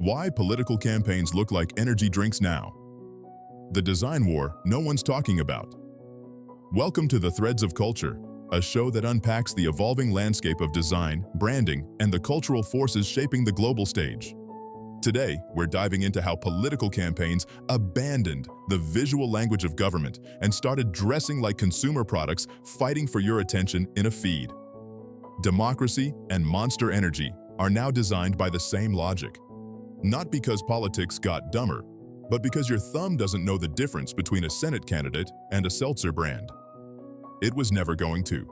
Why political campaigns look like energy drinks now. The design war no one's talking about. Welcome to the Threads of Culture, a show that unpacks the evolving landscape of design, branding, and the cultural forces shaping the global stage. Today, we're diving into how political campaigns abandoned the visual language of government and started dressing like consumer products, fighting for your attention in a feed. Democracy and Monster Energy are now designed by the same logic. Not because politics got dumber, but because your thumb doesn't know the difference between a Senate candidate and a seltzer brand. It was never going to.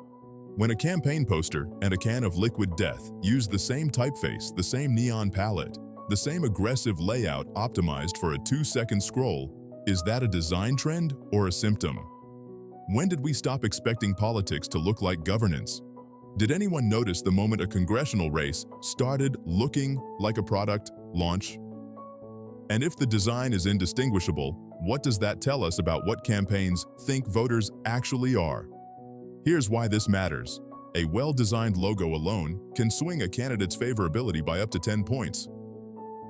When a campaign poster and a can of liquid death use the same typeface, the same neon palette, the same aggressive layout optimized for a 2-second scroll, is that a design trend or a symptom? When did we stop expecting politics to look like governance? Did anyone notice the moment a congressional race started looking like a product launch? And if the design is indistinguishable, what does that tell us about what campaigns think voters actually are? Here's why this matters. A well-designed logo alone can swing a candidate's favorability by up to 10 points.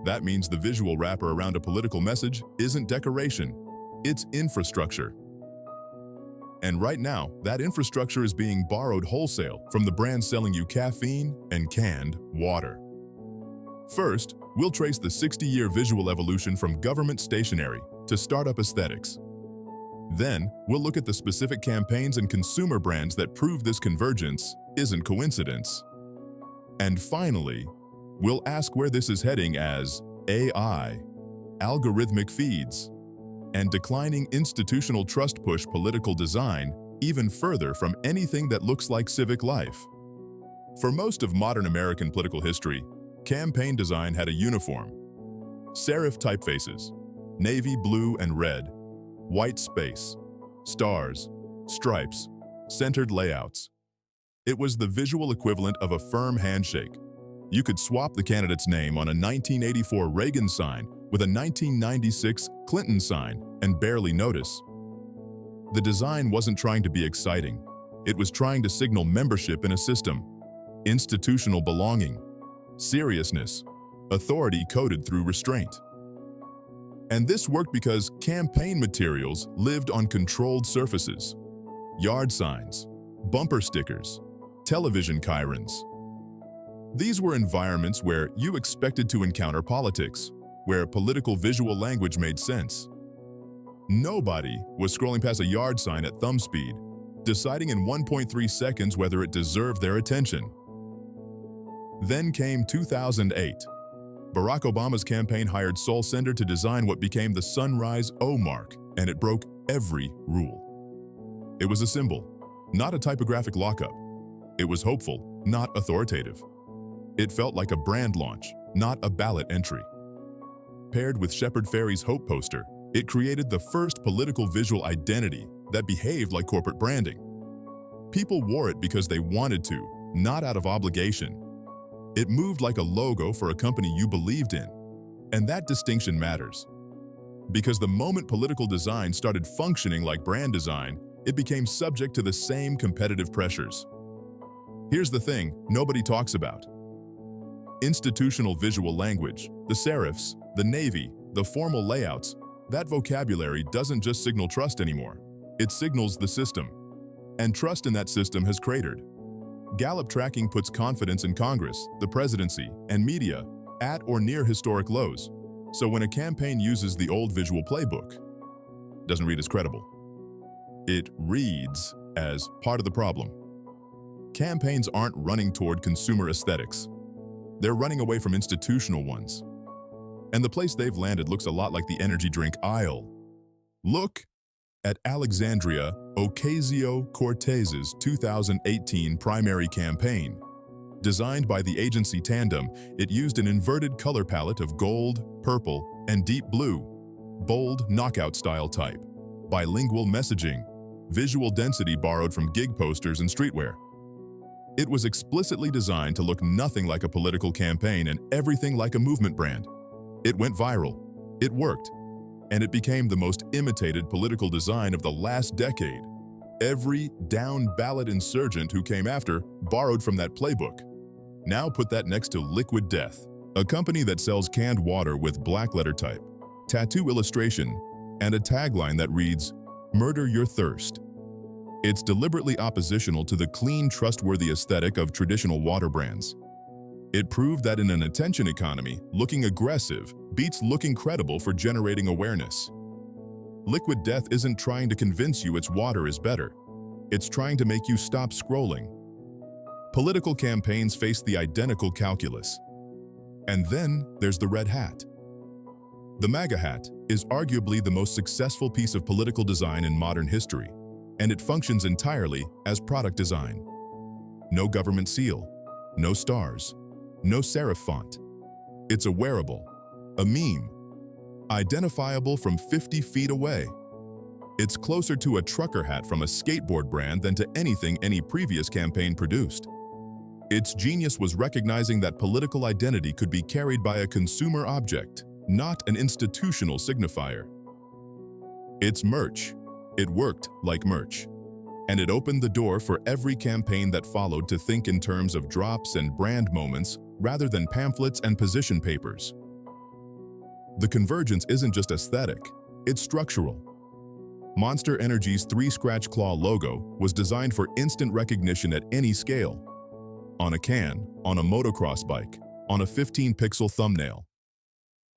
That means the visual wrapper around a political message isn't decoration, it's infrastructure. And right now, that infrastructure is being borrowed wholesale from the brands selling you caffeine and canned water. First, we'll trace the 60-year visual evolution from government stationery to startup aesthetics. Then, we'll look at the specific campaigns and consumer brands that prove this convergence isn't coincidence. And finally, we'll ask where this is heading as AI, algorithmic feeds, and declining institutional trust push political design even further from anything that looks like civic life. For most of modern American political history, campaign design had a uniform. Serif typefaces, navy blue and red, white space, stars, stripes, centered layouts. It was the visual equivalent of a firm handshake. You could swap the candidate's name on a 1984 Reagan sign with a 1996 Clinton sign and barely notice. The design wasn't trying to be exciting. It was trying to signal membership in a system, institutional belonging, seriousness, authority coded through restraint. And this worked because campaign materials lived on controlled surfaces. Yard signs, bumper stickers, television chyrons. These were environments where you expected to encounter politics, where political visual language made sense. Nobody was scrolling past a yard sign at thumb speed, deciding in 1.3 seconds whether it deserved their attention. Then came 2008. Barack Obama's campaign hired Saul Sender to design what became the Sunrise O mark, and it broke every rule. It was a symbol, not a typographic lockup. It was hopeful, not authoritative. It felt like a brand launch, not a ballot entry. Paired with Shepard Fairey's Hope poster, it created the first political visual identity that behaved like corporate branding. People wore it because they wanted to, not out of obligation. It moved like a logo for a company you believed in. And that distinction matters. Because the moment political design started functioning like brand design, it became subject to the same competitive pressures. Here's the thing nobody talks about. Institutional visual language, the serifs, the navy, the formal layouts, that vocabulary doesn't just signal trust anymore. It signals the system. And trust in that system has cratered. Gallup tracking puts confidence in Congress, the presidency, and media at or near historic lows. So when a campaign uses the old visual playbook, it doesn't read as credible. It reads as part of the problem. Campaigns aren't running toward consumer aesthetics. They're running away from institutional ones. And the place they've landed looks a lot like the energy drink aisle. Look at Alexandria Ocasio-Cortez's 2018 primary campaign. Designed by the agency Tandem, it used an inverted color palette of gold, purple, and deep blue, bold knockout-style type, bilingual messaging, visual density borrowed from gig posters and streetwear. It was explicitly designed to look nothing like a political campaign and everything like a movement brand. It went viral. It worked. And it became the most imitated political design of the last decade. Every down-ballot insurgent who came after borrowed from that playbook. Now put that next to Liquid Death, a company that sells canned water with black letter type, tattoo illustration, and a tagline that reads, "Murder your thirst." It's deliberately oppositional to the clean, trustworthy aesthetic of traditional water brands. It proved that in an attention economy, looking aggressive beats looking credible for generating awareness. Liquid Death isn't trying to convince you its water is better. It's trying to make you stop scrolling. Political campaigns face the identical calculus. And then there's the red hat. The MAGA hat is arguably the most successful piece of political design in modern history, and it functions entirely as product design. No government seal, no stars, no serif font. It's a wearable, a meme, identifiable from 50 feet away. It's closer to a trucker hat from a skateboard brand than to anything any previous campaign produced. Its genius was recognizing that political identity could be carried by a consumer object, not an institutional signifier. It's merch. It worked like merch. And it opened the door for every campaign that followed to think in terms of drops and brand moments rather than pamphlets and position papers. The convergence isn't just aesthetic, it's structural. Monster Energy's 3-scratch claw logo was designed for instant recognition at any scale. On a can, on a motocross bike, on a 15-pixel thumbnail.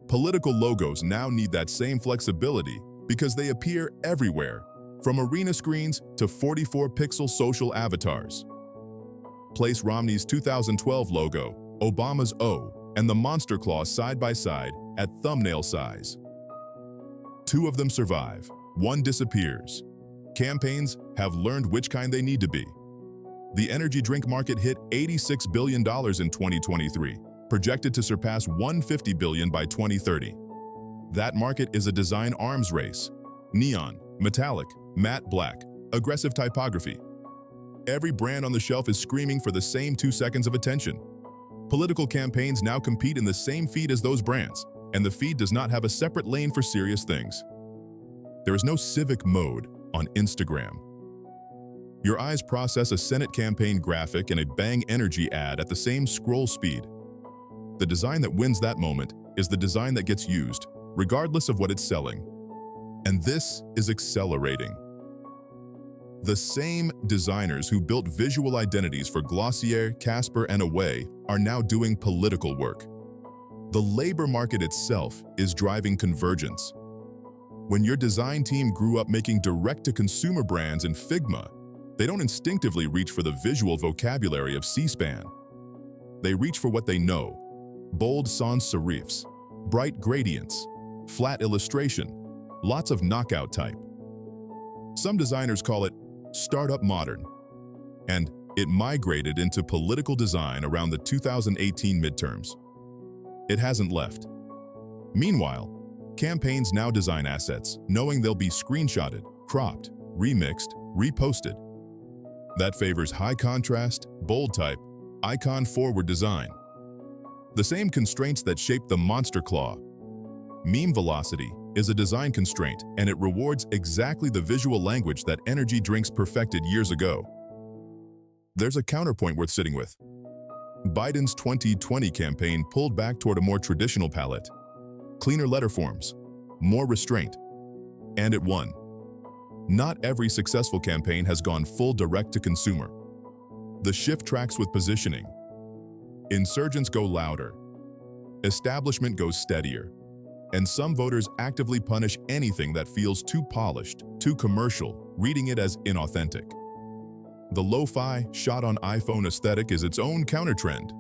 Political logos now need that same flexibility because they appear everywhere, from arena screens to 44-pixel social avatars. Place Romney's 2012 logo, Obama's O, and the monster claw side by side at thumbnail size. Two of them survive, one disappears. Campaigns have learned which kind they need to be. The energy drink market hit $86 billion in 2023, projected to surpass $150 billion by 2030. That market is a design arms race. Neon, metallic, matte black, aggressive typography. Every brand on the shelf is screaming for the same 2 seconds of attention. Political campaigns now compete in the same feed as those brands, and the feed does not have a separate lane for serious things. There is no civic mode on Instagram. Your eyes process a Senate campaign graphic and a Bang Energy ad at the same scroll speed. The design that wins that moment is the design that gets used, regardless of what it's selling. And this is accelerating. The same designers who built visual identities for Glossier, Casper, and Away are now doing political work. The labor market itself is driving convergence. When your design team grew up making direct-to-consumer brands in Figma, they don't instinctively reach for the visual vocabulary of C-SPAN. They reach for what they know: bold sans serifs, bright gradients, flat illustration, lots of knockout type. Some designers call it startup modern, and it migrated into political design around the 2018 midterms. It hasn't left. Meanwhile, campaigns now design assets knowing they'll be screenshotted, cropped, remixed, reposted. That favors high contrast, bold type, icon-forward design. The same constraints that shape the monster claw. Meme velocity is a design constraint, and it rewards exactly the visual language that energy drinks perfected years ago. There's a counterpoint worth sitting with. Biden's 2020 campaign pulled back toward a more traditional palette. Cleaner letter forms, more restraint, and it won. Not every successful campaign has gone full direct-to-consumer. The shift tracks with positioning. Insurgents go louder. Establishment goes steadier. And some voters actively punish anything that feels too polished, too commercial, reading it as inauthentic. The lo-fi, shot on iPhone aesthetic is its own countertrend.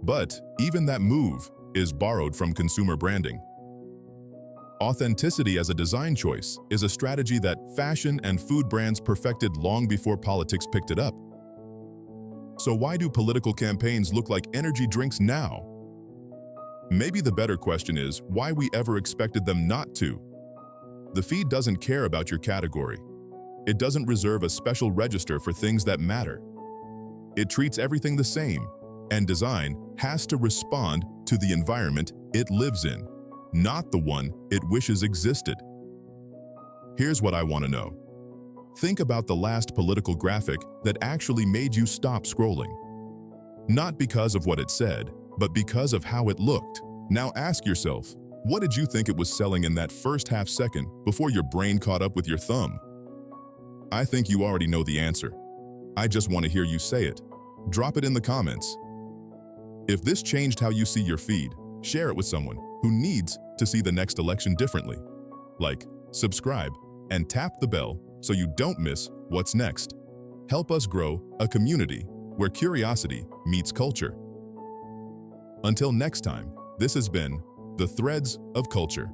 But even that move is borrowed from consumer branding. Authenticity as a design choice is a strategy that fashion and food brands perfected long before politics picked it up. So why do political campaigns look like energy drinks now? Maybe the better question is why we ever expected them not to. The feed doesn't care about your category. It doesn't reserve a special register for things that matter. It treats everything the same, and design has to respond to the environment it lives in, not the one it wishes existed. Here's what I want to know. Think about the last political graphic that actually made you stop scrolling. Not because of what it said, but because of how it looked. Now ask yourself, what did you think it was selling in that first half second before your brain caught up with your thumb? I think you already know the answer. I just want to hear you say it. Drop it in the comments. If this changed how you see your feed, share it with someone who needs to see the next election differently. Like, subscribe, and tap the bell so you don't miss what's next. Help us grow a community where curiosity meets culture. Until next time, this has been The Threads of Culture.